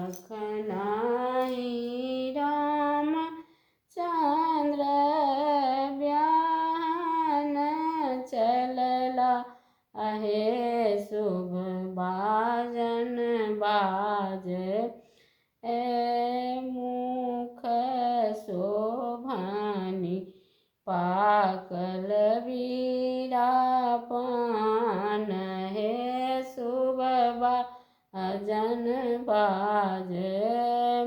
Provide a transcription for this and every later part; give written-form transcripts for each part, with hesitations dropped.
जखनाहि राम चंद्र ब्याहन चलला अहे शुभ बाजन बाजे मुख शोभनी पाकल वीरापान हे शुभ बाजन बाजे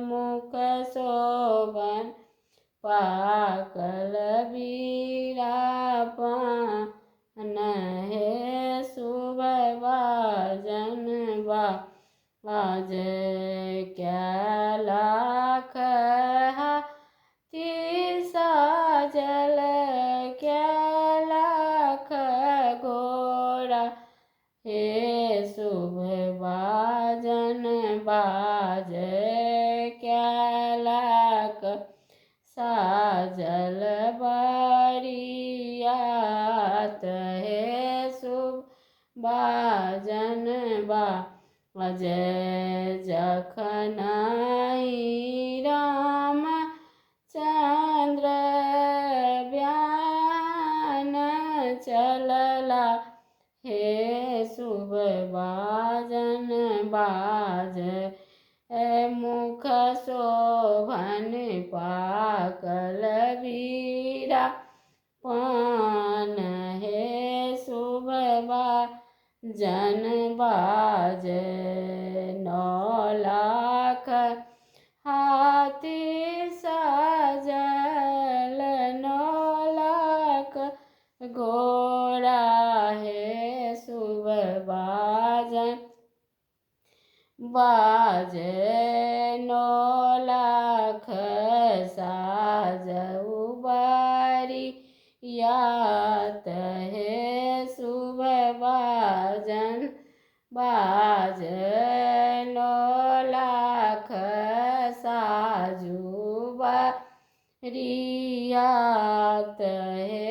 मुख शोभन पाकल वीरापान हे शुभ बाजन बाजे क्या लाख हाथी साजल क्या लाख घोड़ा हे शुभ बाजन बाजे क्या लाख साजल बरियात हे शुभ बाजन बाजे जखनाहि राम चंद्र ब्याहन चलला हे शुभ बाजन बाजे मुख शोभन पाकल वीरापान हे शुभ बाजन बाजे 9 लाख हाथी साजल 9 लाख घोड़ा हे शुभ बाजन बाजे 9 लाख साजऊ बरियात हे शुभ बाजन बाजे 9 लाख साजू बरियात हे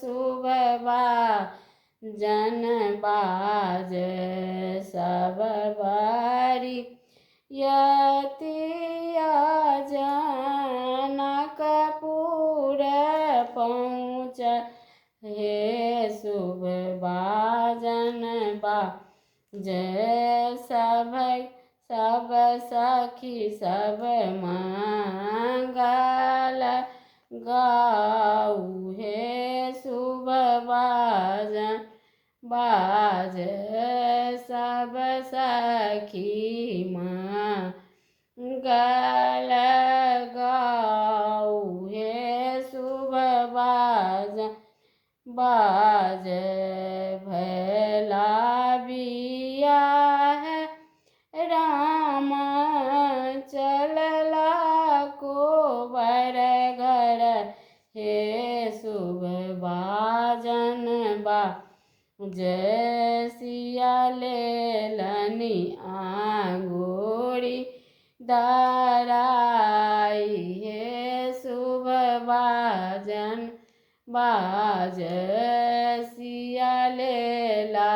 शुभ बाजन बाजे सब बरियतिया जनकपुर पहुँच हे शुभ बाजन बाजे सब सखी सब मंगल गाऊ हे शुभ बाजन बाजे सब सखी मंगल गाऊ हे शुभ बाजन बाजे भैला बियाह राम चलला को बर घर हे शुभ बाजन बाजे सिया लेलनि आंगुरी दराई हे शुभ बाजन बाजे सिया लेला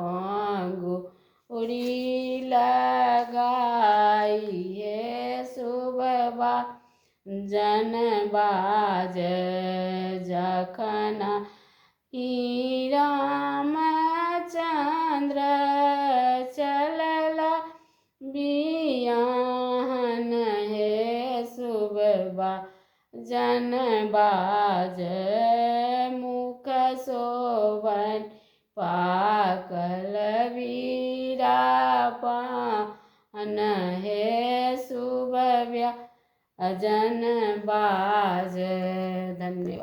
आंगुरी लगाई हे शुभ बाजन बाजे जखनाहि राम चंद्र चलला बियाहन हे शुभ बाजन बाजे मुख शोभन पाकल वीरापान हे शुभ बाजन बाजे। धन्यवाद।